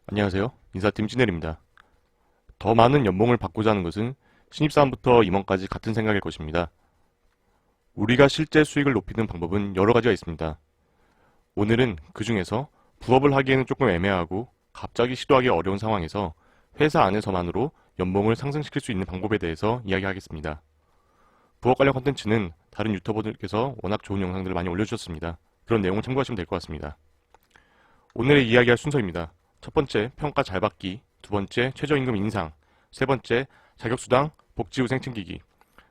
안녕하세요. 인사팀 찐넬입니다. 더 많은 연봉을 받고자 하는 것은 신입사원부터 임원까지 같은 생각일 것입니다. 우리가 실제 수익을 높이는 방법은 여러 가지가 있습니다. 오늘은 그 중에서 부업을 하기에는 조금 애매하고 갑자기 시도하기 어려운 상황에서 회사 안에서만으로 연봉을 상승시킬 수 있는 방법에 대해서 이야기하겠습니다. 부업 관련 콘텐츠는 다른 유튜버들께서 워낙 좋은 영상들을 많이 올려주셨습니다. 그런 내용을 참고하시면 될 것 같습니다. 오늘의 이야기할 순서입니다. 첫 번째, 평가 잘 받기. 두 번째, 최저임금 인상. 세 번째, 자격수당, 복지후생 챙기기.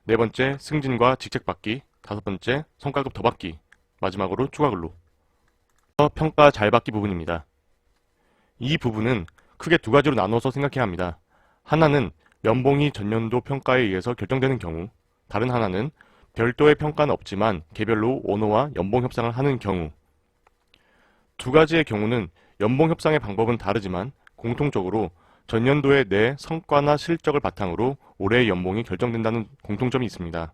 네 번째, 승진과 직책 받기. 다섯 번째, 성과급 더 받기. 마지막으로 추가 근로. 평가 잘 받기 부분입니다. 이 부분은 크게 두 가지로 나눠서 생각해야 합니다. 하나는 연봉이 전년도 평가에 의해서 결정되는 경우, 다른 하나는 별도의 평가는 없지만 개별로 오너와 연봉 협상을 하는 경우. 두 가지의 경우는 연봉 협상의 방법은 다르지만 공통적으로 전년도의 내 성과나 실적을 바탕으로 올해의 연봉이 결정된다는 공통점이 있습니다.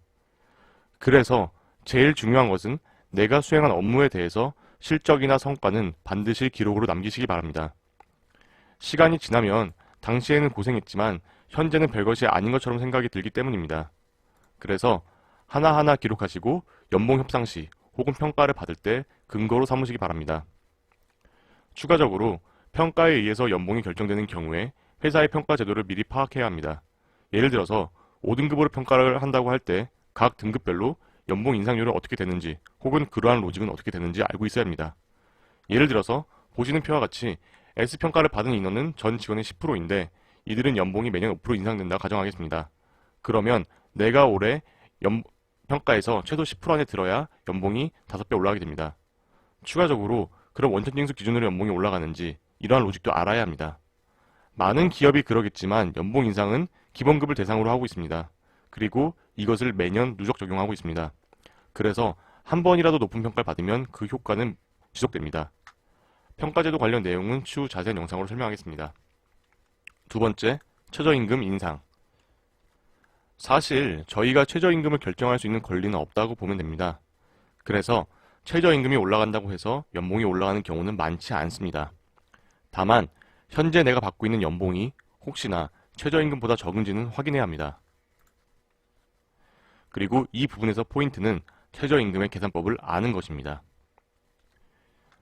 그래서 제일 중요한 것은 내가 수행한 업무에 대해서 실적이나 성과는 반드시 기록으로 남기시기 바랍니다. 시간이 지나면 당시에는 고생했지만 현재는 별것이 아닌 것처럼 생각이 들기 때문입니다. 그래서 하나하나 기록하시고 연봉 협상 시 혹은 평가를 받을 때 근거로 삼으시기 바랍니다. 추가적으로 평가에 의해서 연봉이 결정되는 경우에 회사의 평가 제도를 미리 파악해야 합니다. 예를 들어서 5등급으로 평가를 한다고 할 때 각 등급별로 연봉 인상률은 어떻게 되는지 혹은 그러한 로직은 어떻게 되는지 알고 있어야 합니다. 예를 들어서 보시는 표와 같이 S평가를 받은 인원은 전 직원의 10%인데 이들은 연봉이 매년 5% 인상된다고 가정하겠습니다. 그러면 내가 올해 평가에서 최소 10% 안에 들어야 연봉이 5배 올라가게 됩니다. 추가적으로 그럼 원천징수 기준으로 연봉이 올라가는지 이러한 로직도 알아야 합니다. 많은 기업이 그러겠지만 연봉 인상은 기본급을 대상으로 하고 있습니다. 그리고 이것을 매년 누적 적용하고 있습니다. 그래서 한 번이라도 높은 평가를 받으면 그 효과는 지속됩니다. 평가제도 관련 내용은 추후 자세한 영상으로 설명하겠습니다. 두 번째, 최저임금 인상. 사실 저희가 최저임금을 결정할 수 있는 권리는 없다고 보면 됩니다. 그래서 최저임금이 올라간다고 해서 연봉이 올라가는 경우는 많지 않습니다. 다만 현재 내가 받고 있는 연봉이 혹시나 최저임금보다 적은지는 확인해야 합니다. 그리고 이 부분에서 포인트는 최저임금의 계산법을 아는 것입니다.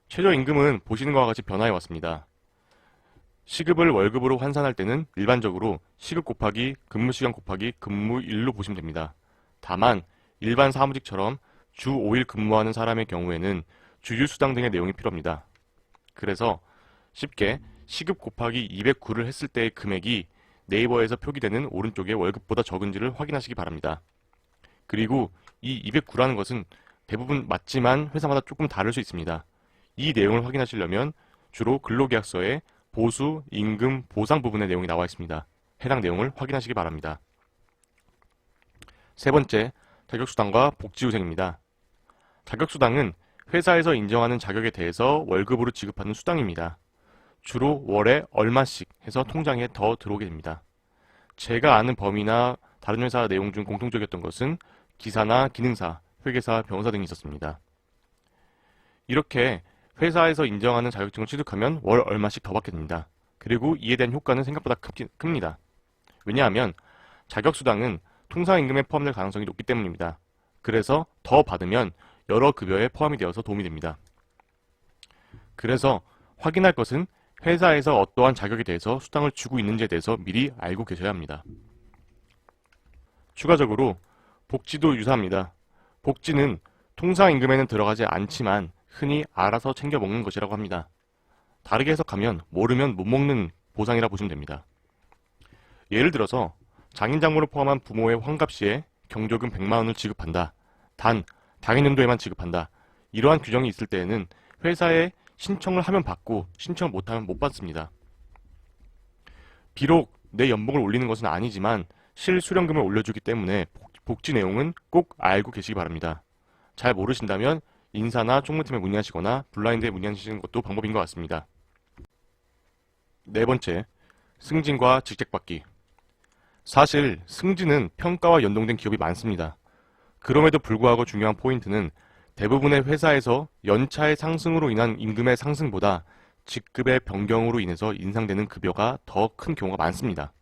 최저임금은 보시는 것과 같이 변화해 왔습니다. 시급을 월급으로 환산할 때는 일반적으로 시급 곱하기 근무시간 곱하기 근무일로 보시면 됩니다. 다만 일반 사무직처럼 주 5일 근무하는 사람의 경우에는 주휴수당 등의 내용이 필요합니다. 그래서 쉽게 시급 곱하기 209를 했을 때의 금액이 네이버에서 표기되는 오른쪽에 월급보다 적은지를 확인하시기 바랍니다. 그리고 이 209라는 것은 대부분 맞지만 회사마다 조금 다를 수 있습니다. 이 내용을 확인하시려면 주로 근로계약서에 보수, 임금, 보상 부분의 내용이 나와 있습니다. 해당 내용을 확인하시기 바랍니다. 세 번째, 자격수당과 복지후생입니다. 자격수당은 회사에서 인정하는 자격에 대해서 월급으로 지급하는 수당입니다. 주로 월에 얼마씩 해서 통장에 더 들어오게 됩니다. 제가 아는 범위나 다른 회사 내용 중 공통적이었던 것은 기사나 기능사, 회계사, 변호사 등이 있었습니다. 이렇게 회사에서 인정하는 자격증을 취득하면 월 얼마씩 더 받게 됩니다. 그리고 이에 대한 효과는 생각보다 큽니다. 왜냐하면 자격수당은 통상임금에 포함될 가능성이 높기 때문입니다. 그래서 더 받으면 여러 급여에 포함이 되어서 도움이 됩니다. 그래서 확인할 것은 회사에서 어떠한 자격에 대해서 수당을 주고 있는지에 대해서 미리 알고 계셔야 합니다. 추가적으로 복지도 유사합니다. 복지는 통상임금에는 들어가지 않지만 흔히 알아서 챙겨 먹는 것이라고 합니다. 다르게 해석하면 모르면 못 먹는 보상이라 보시면 됩니다. 예를 들어서 장인장모를 포함한 부모의 환갑 시에 경조금 100만 원을 지급한다. 단 당해년도에만 지급한다. 이러한 규정이 있을 때에는 회사에 신청을 하면 받고 신청을 못하면 못 받습니다. 비록 내 연봉을 올리는 것은 아니지만 실수령금을 올려주기 때문에 복지 내용은 꼭 알고 계시기 바랍니다. 잘 모르신다면 인사나 총무팀에 문의하시거나 블라인드에 문의하시는 것도 방법인 것 같습니다. 네 번째, 승진과 직책받기. 사실 승진은 평가와 연동된 기업이 많습니다. 그럼에도 불구하고 중요한 포인트는 대부분의 회사에서 연차의 상승으로 인한 임금의 상승보다 직급의 변경으로 인해서 인상되는 급여가 더 큰 경우가 많습니다.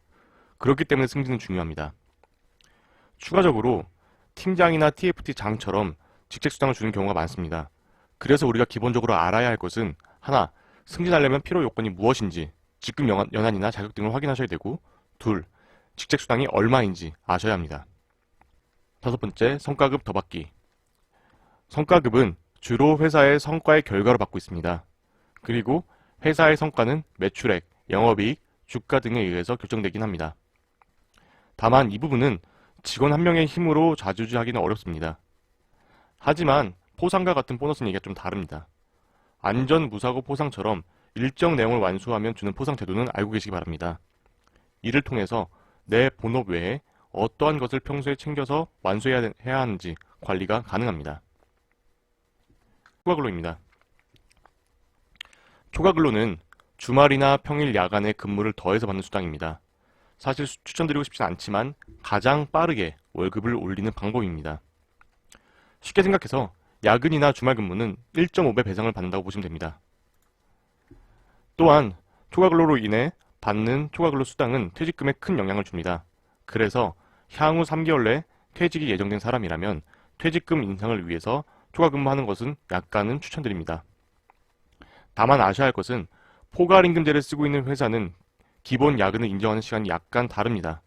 그렇기 때문에 승진은 중요합니다. 추가적으로 팀장이나 TFT장처럼 직책수당을 주는 경우가 많습니다. 그래서 우리가 기본적으로 알아야 할 것은 하나, 승진하려면 필요 요건이 무엇인지 직급 연한이나 자격 등을 확인하셔야 되고, 둘, 직책수당이 얼마인지 아셔야 합니다. 다섯 번째, 성과급 더 받기. 성과급은 주로 회사의 성과의 결과로 받고 있습니다. 그리고 회사의 성과는 매출액, 영업이익, 주가 등에 의해서 결정되긴 합니다. 다만 이 부분은 직원 한 명의 힘으로 좌지우지하기는 어렵습니다. 하지만 포상과 같은 보너스는 얘기가 좀 다릅니다. 안전, 무사고 포상처럼 일정 내용을 완수하면 주는 포상 제도는 알고 계시기 바랍니다. 이를 통해서 내 본업 외에 어떠한 것을 평소에 챙겨서 완수해야 하는지 관리가 가능합니다. 초과근로입니다. 초과근로는 주말이나 평일 야간에 근무를 더해서 받는 수당입니다. 사실 추천드리고 싶진 않지만 가장 빠르게 월급을 올리는 방법입니다. 쉽게 생각해서 야근이나 주말 근무는 1.5배 배상을 받는다고 보시면 됩니다. 또한 초과근로로 인해 받는 초과근로 수당은 퇴직금에 큰 영향을 줍니다. 그래서 향후 3개월 내 퇴직이 예정된 사람이라면 퇴직금 인상을 위해서 초과근무하는 것은 약간은 추천드립니다. 다만 아셔야 할 것은 포괄임금제를 쓰고 있는 회사는 기본 야근을 인정하는 시간이 약간 다릅니다.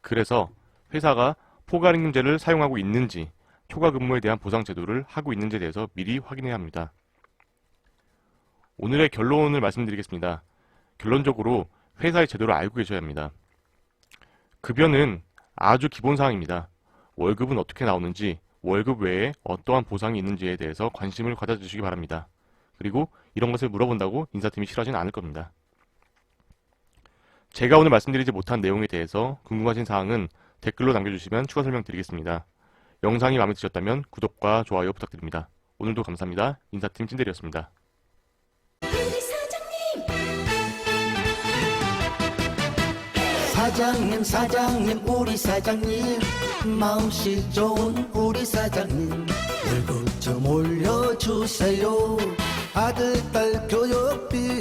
그래서 회사가 포괄임금제를 사용하고 있는지 초과근무에 대한 보상 제도를 하고 있는지에 대해서 미리 확인해야 합니다. 오늘의 결론을 말씀드리겠습니다. 결론적으로 회사의 제도를 알고 계셔야 합니다. 급여는 아주 기본 사항입니다. 월급은 어떻게 나오는지, 월급 외에 어떠한 보상이 있는지에 대해서 관심을 가져주시기 바랍니다. 그리고 이런 것을 물어본다고 인사팀이 싫어하지는 않을 겁니다. 제가 오늘 말씀드리지 못한 내용에 대해서 궁금하신 사항은 댓글로 남겨주시면 추가 설명드리겠습니다. 영상이 마음에 드셨다면 구독과 좋아요 부탁드립니다. 오늘도 감사합니다. 인사팀 찐대리였습니다. 사장님 우리 사장님 마음씨 좋은 우리 사장님 월급 좀 올려주세요. 아들 딸 교육비